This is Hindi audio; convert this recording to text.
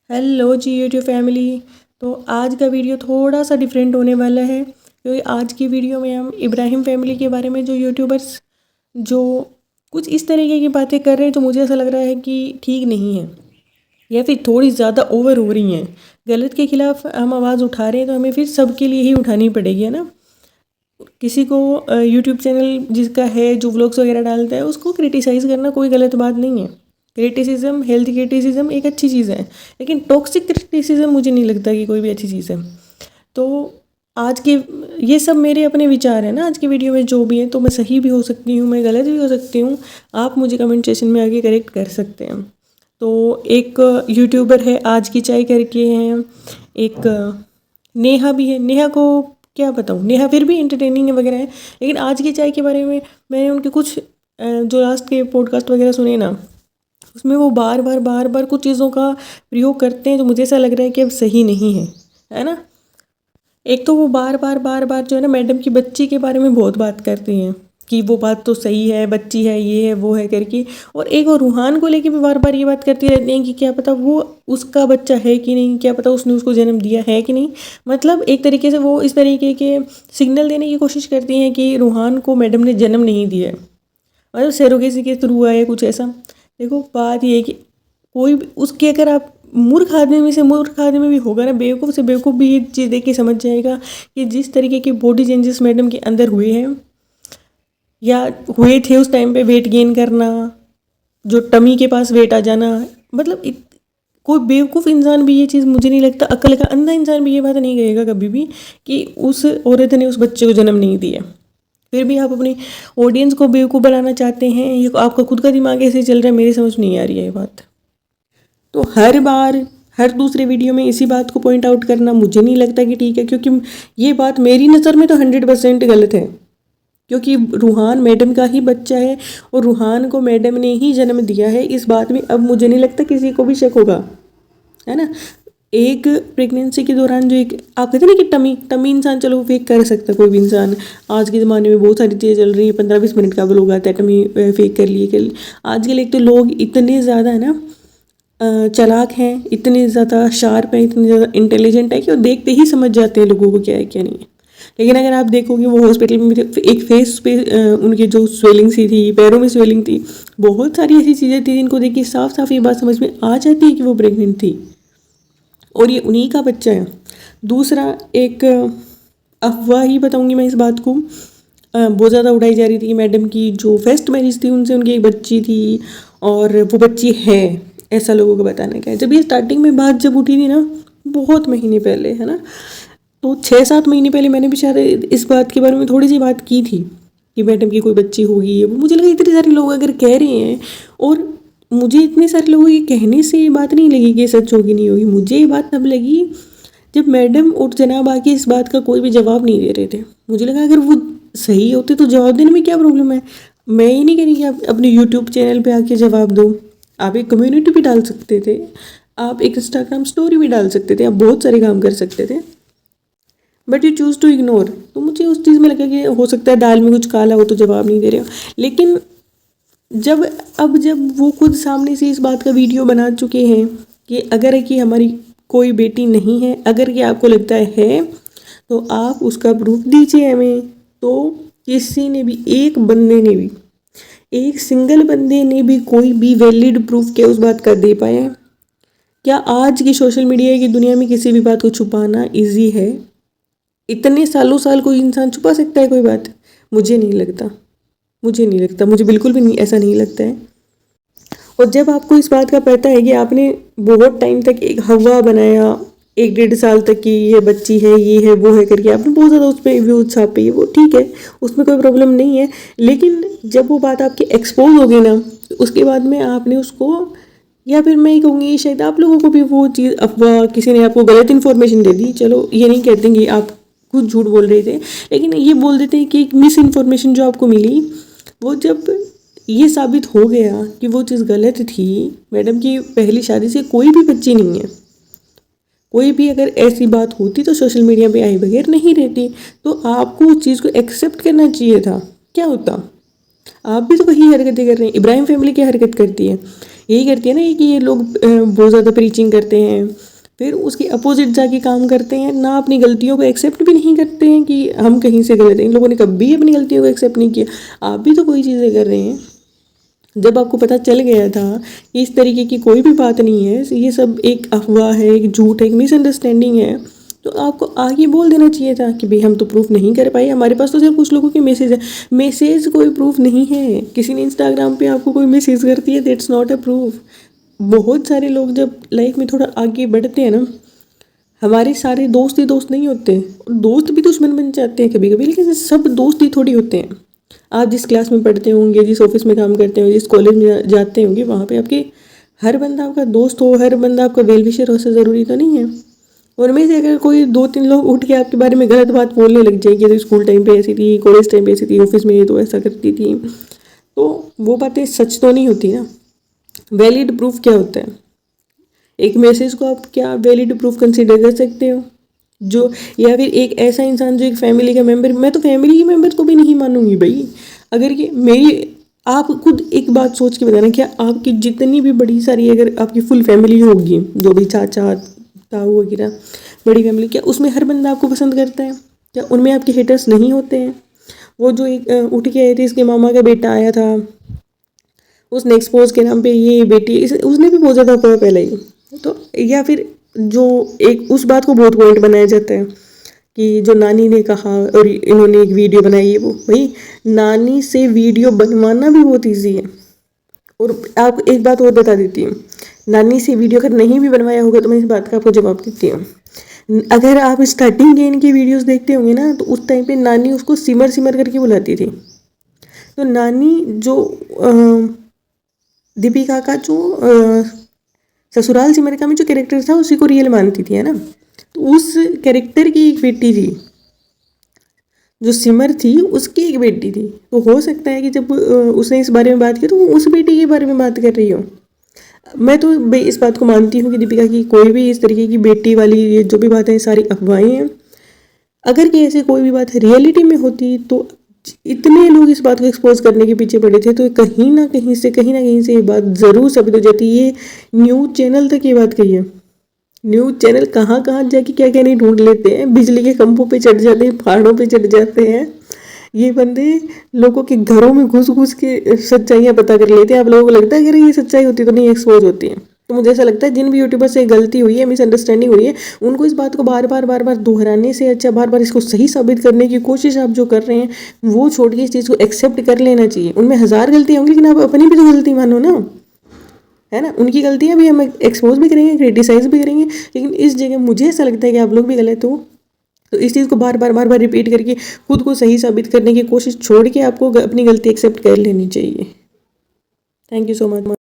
हेलो जी यूट्यूब फैमिली। तो आज का वीडियो थोड़ा सा डिफरेंट होने वाला है क्योंकि आज की वीडियो में हम इब्राहिम फैमिली के बारे में जो यूट्यूबर्स जो कुछ इस तरीके की बातें कर रहे हैं तो मुझे ऐसा लग रहा है कि ठीक नहीं है या फिर थोड़ी ज़्यादा ओवर हो रही हैं। गलत के खिलाफ हम आवाज़ उठा रहे हैं तो हमें फिर सबके लिए ही उठानी पड़ेगी, है ना। किसी को यूट्यूब चैनल जिसका है जो व्लॉग्स वगैरह डालता है उसको क्रिटिसाइज़ करना कोई गलत बात नहीं है। क्रिटिसिज्म, हेल्थ क्रिटिसिज्म एक अच्छी चीज़ है, लेकिन टॉक्सिक क्रिटिसिज्म मुझे नहीं लगता कि कोई भी अच्छी चीज़ है। तो आज के ये सब मेरे अपने विचार हैं ना, आज की वीडियो में जो भी है, तो मैं सही भी हो सकती हूँ, मैं गलत भी हो सकती हूँ। आप मुझे कमेंट सेक्शन में आके करेक्ट कर सकते हैं। तो एक यूट्यूबर है आज की चाय करके हैं, एक नेहा भी है। नेहा को क्या बताऊँ, नेहा फिर भी इंटरटेनिंग वगैरह है, लेकिन आज की चाय के बारे में मैंने उनके कुछ जो लास्ट के पॉडकास्ट वगैरह सुने ना, उसमें वो बार बार कुछ चीज़ों का प्रयोग करते हैं जो मुझे ऐसा लग रहा है कि अब सही नहीं है ना। एक तो वो बार बार जो है ना मैडम की बच्ची के बारे में बहुत बात करती हैं कि वो बात तो सही है, बच्ची है, ये है, वो है करके। और एक और रूहान को लेके भी बार बार ये बात करती रहती हैं कि क्या पता वो उसका बच्चा है कि नहीं, क्या पता उसने उसको जन्म दिया है कि नहीं। मतलब एक तरीके से वो इस तरीके के सिग्नल देने की कोशिश करती हैं कि रूहान को मैडम ने जन्म नहीं दिया है, मतलब सरोगेसी के थ्रू आया कुछ ऐसा। देखो बात ये है कि कोई भी उसके, अगर आप मूर्ख आदमी में से मूर्ख आदमी भी होगा ना, बेवकूफ़ से बेवकूफ़ भी ये चीज़ देख के समझ जाएगा कि जिस तरीके के बॉडी चेंजेस मैडम के अंदर हुए हैं या हुए थे उस टाइम पे, वेट गेन करना, जो टमी के पास वेट आ जाना, मतलब कोई बेवकूफ़ इंसान भी ये चीज़, मुझे नहीं लगता, अक्ल का अंधा इंसान भी ये बात नहीं कहेगा कभी भी कि उस औरत ने उस बच्चे को जन्म नहीं दिया। फिर भी आप अपनी ऑडियंस को बेवकूफ़ बनाना चाहते हैं। ये आपका खुद का दिमाग ऐसे चल रहा है, मेरी समझ नहीं आ रही है ये बात। तो हर बार हर दूसरे वीडियो में इसी बात को पॉइंट आउट करना मुझे नहीं लगता कि ठीक है, क्योंकि ये बात मेरी नज़र में तो 100% गलत है। क्योंकि रूहान मैडम का ही बच्चा है और रूहान को मैडम ने ही जन्म दिया है, इस बात में अब मुझे नहीं लगता किसी को भी शक होगा, है ना। एक प्रेगनेंसी के दौरान जो एक आप कहते हैं ना कि टमी टमी इंसान, चलो वो फेक कर सकता है कोई भी इंसान। आज के ज़माने में बहुत सारी चीज़ें चल रही है, 15-20 मिनट का लोग आता है टमी फेक कर लिए। आज के लिए तो लोग इतने ज़्यादा है ना चालाक हैं, इतने ज़्यादा शार्प हैं, इतने ज़्यादा इंटेलिजेंट है कि वो देखते ही समझ जाते हैं लोगों को क्या है क्या नहीं है। लेकिन अगर आप देखोगे वो हॉस्पिटल में एक फेस पे उनकी जो स्वेलिंग सी थी, पैरों में स्वेलिंग थी, बहुत सारी ऐसी चीज़ें थी जिनको देख के साफ साफ ये बात समझ में आ जाती है कि वो प्रेग्नेंट थी और ये उन्हीं का बच्चा है। दूसरा एक अफवाह ही बताऊंगी मैं इस बात को, बहुत ज़्यादा उड़ाई जा रही थी कि मैडम की जो फर्स्ट मैरिज थी उनसे उनकी एक बच्ची थी और वो बच्ची है, ऐसा लोगों को बताना क्या है। जब ये स्टार्टिंग में बात जब उठी थी ना, बहुत महीने पहले, है ना, तो 6-7 महीने पहले मैंने भी शायद इस बात के बारे में थोड़ी सी बात की थी कि मैडम की कोई बच्ची होगी। वो मुझे लगा इतने सारे लोग अगर कह रहे हैं, और मुझे इतने सारे लोगों के कहने से ये बात नहीं लगी कि सच होगी नहीं होगी। मुझे ये बात तब लगी जब मैडम और जनाब आके इस बात का कोई भी जवाब नहीं दे रहे थे। मुझे लगा अगर वो सही होते तो जवाब देने में क्या प्रॉब्लम है। मैं ये नहीं कह रही कि आप अपने यूट्यूब चैनल पे आके जवाब दो, आप एक कम्युनिटी भी डाल सकते थे, आप एक इंस्टाग्राम स्टोरी भी डाल सकते थे, आप बहुत सारे काम कर सकते थे, but you choose to ignore. तो मुझे उस चीज़ में लगा कि हो सकता है दाल में कुछ काला हो तो जवाब नहीं दे रहे हो। लेकिन जब वो खुद सामने से इस बात का वीडियो बना चुके हैं कि अगर कि हमारी कोई बेटी नहीं है, अगर कि आपको लगता है तो आप उसका प्रूफ दीजिए हमें। तो किसी ने भी, एक बंदे ने भी, एक सिंगल बंदे ने भी कोई भी वैलिड प्रूफ क्या उस बात का दे पाया है क्या? आज की सोशल मीडिया की दुनिया में किसी भी बात को छुपाना ईजी है। इतने सालों साल कोई इंसान छुपा सकता है कोई बात? मुझे नहीं लगता, मुझे बिल्कुल भी नहीं, ऐसा नहीं लगता है। और जब आपको इस बात का पता है कि आपने बहुत टाइम तक एक हवा बनाया, 1-1.5 साल तक की ये बच्ची है, ये है, वो है करके आपने बहुत ज़्यादा उस पर व्यूज छापे, ये वो ठीक है, उसमें कोई प्रॉब्लम नहीं है। लेकिन जब वो बात आपकी एक्सपोज हो गई ना, उसके बाद में आपने उसको, या फिर मैं कहूँगी शायद आप लोगों को भी वो चीज़, अफवाह, किसी ने आपको गलत इन्फॉर्मेशन दे दी, चलो ये नहीं कहते कि आप खुद झूठ बोल रहे थे, लेकिन ये बोल देते हैं कि एक मिस इन्फॉर्मेशन जो आपको मिली, वो जब ये साबित हो गया कि वो चीज़ गलत थी, मैडम की पहली शादी से कोई भी बच्ची नहीं है, कोई भी अगर ऐसी बात होती तो सोशल मीडिया पे आए बगैर नहीं रहती। तो आपको उस चीज़ को एक्सेप्ट करना चाहिए था। क्या होता, आप भी तो वही हरकतें कर रहे हैं, इब्राहिम फैमिली क्या हरकत करती है। यही करती है ना कि ये लोग बहुत ज़्यादा प्रीचिंग करते हैं, फिर उसके अपोजिट जाके काम करते हैं, ना अपनी गलतियों को एक्सेप्ट भी नहीं करते हैं कि हम कहीं से गलत हैं। इन लोगों ने कभी अपनी गलतियों को एक्सेप्ट नहीं किया। आप भी तो कोई चीज़ें कर रहे हैं, जब आपको पता चल गया था कि इस तरीके की कोई भी बात नहीं है, ये सब एक अफवाह है, एक झूठ है, एक मिसअंडरस्टैंडिंग है, तो आपको आगे बोल देना चाहिए था कि भाई हम तो प्रूफ नहीं कर पाए, हमारे पास तो सिर्फ कुछ लोगों के मैसेज है। मैसेज कोई प्रूफ नहीं है। किसी ने इंस्टाग्राम पे आपको कोई मैसेज कर दिया, दैट्स नॉट अ प्रूफ। बहुत सारे लोग जब लाइफ में थोड़ा आगे बढ़ते हैं ना, हमारे सारे दोस्त ही दोस्त नहीं होते, दोस्त भी दुश्मन बन जाते हैं कभी कभी, लेकिन सब दोस्त ही थोड़ी होते हैं। आप जिस क्लास में पढ़ते होंगे, जिस ऑफिस में काम करते होंगे, जिस कॉलेज में जाते होंगे, वहाँ पे आपके हर बंदा आपका दोस्त हो, हर बंदा आपका वेल विशर हो, ऐसा ज़रूरी तो नहीं है। उनमें से अगर कोई 2-3 लोग उठ के आपके बारे में गलत बात बोलने लग जाए कि तो स्कूल टाइम पे ऐसी थी, कॉलेज टाइम पे ऐसी थी, ऑफिस में तो ऐसा करती थी, तो वो बातें सच तो नहीं होती ना। वैलिड प्रूफ क्या होता है? एक मैसेज को आप क्या वैलिड प्रूफ कंसिडर कर सकते हो? जो या फिर एक ऐसा इंसान जो एक फैमिली का मेंबर, मैं तो फैमिली के मेंबर को भी नहीं मानूंगी भाई। अगर ये मेरी, आप खुद एक बात सोच के बताना, क्या आपकी जितनी भी बड़ी सारी अगर आपकी फुल फैमिली होगी, जो भी चाचा ताऊ वगैरह बड़ी फैमिली, क्या उसमें हर बंदा आपको पसंद करता है? क्या उनमें आपके हेटर्स नहीं होते हैं? वो जो एक उठ के आए थे, इसके मामा का बेटा आया था, उसने एक्सपोज के नाम पे ये बेटी उसने भी बहुत ज़्यादा अफवाह फैलाई। तो या फिर जो एक उस बात को बहुत पॉइंट बनाया जाता है कि जो नानी ने कहा और इन्होंने एक वीडियो बनाई है, वो भाई नानी से वीडियो बनवाना भी बहुत ईजी है। और आप एक बात और बता देती हूँ, नानी से वीडियो अगर नहीं भी बनवाया होगा तो मैं इस बात का आपको जवाब देती हूँ। अगर आप स्टार्टिंग के इनकी वीडियोस देखते होंगे ना, तो उस टाइम पे नानी उसको सिमर सिमर करके बुलाती थी। तो नानी जो दीपिका का जो ससुराल सिमर में जो कैरेक्टर था उसी को रियल मानती थी, है ना। तो उस कैरेक्टर की एक बेटी थी, जो सिमर थी उसकी एक बेटी थी। तो हो सकता है कि जब उसने इस बारे में बात की तो वो उस बेटी के बारे में बात कर रही हो। मैं तो भाई इस बात को मानती हूँ कि दीपिका की कोई भी इस तरीके की बेटी वाली ये जो भी बात है सारी अफवाहें हैं। अगर कि ऐसे कोई भी बात रियलिटी में होती तो इतने लोग इस बात को एक्सपोज करने के पीछे पड़े थे, तो कहीं ना कहीं से ये बात ज़रूर साबित हो जाती। ये न्यूज़ चैनल तक ये बात कही है। न्यूज़ चैनल कहाँ कहाँ जाके क्या क्या नहीं ढूंढ लेते हैं, बिजली के खंभों पे चढ़ जाते हैं, पहाड़ों पे चढ़ जाते हैं। ये बंदे लोगों के घरों में घुस घुस के सच्चाइयाँ पता कर लेते हैं। आप लोगों को लगता है कि ये सच्चाई होती तो नहीं एक्सपोज होती है? तो मुझे ऐसा लगता है जिन भी यूट्यूबर से गलती हुई है, मिसअंडरस्टैंडिंग हुई है, उनको इस बात को बार बार दोहराने से अच्छा बार बार इसको सही साबित करने की कोशिश आप जो कर रहे हैं वो छोड़ के इस चीज़ को एक्सेप्ट कर लेना चाहिए। उनमें 1000 गलतियाँ होंगी, लेकिन आप अपनी भी तो गलती मानो ना, है ना। उनकी गलतियाँ भी हम एक्सपोज भी करेंगे, क्रिटिसाइज भी करेंगे, लेकिन इस जगह मुझे ऐसा लगता है कि आप लोग भी गलत हो। तो इस चीज़ को बार बार रिपीट करके खुद को सही साबित करने की कोशिश छोड़ के आपको अपनी गलती एक्सेप्ट कर लेनी चाहिए। Thank you so much.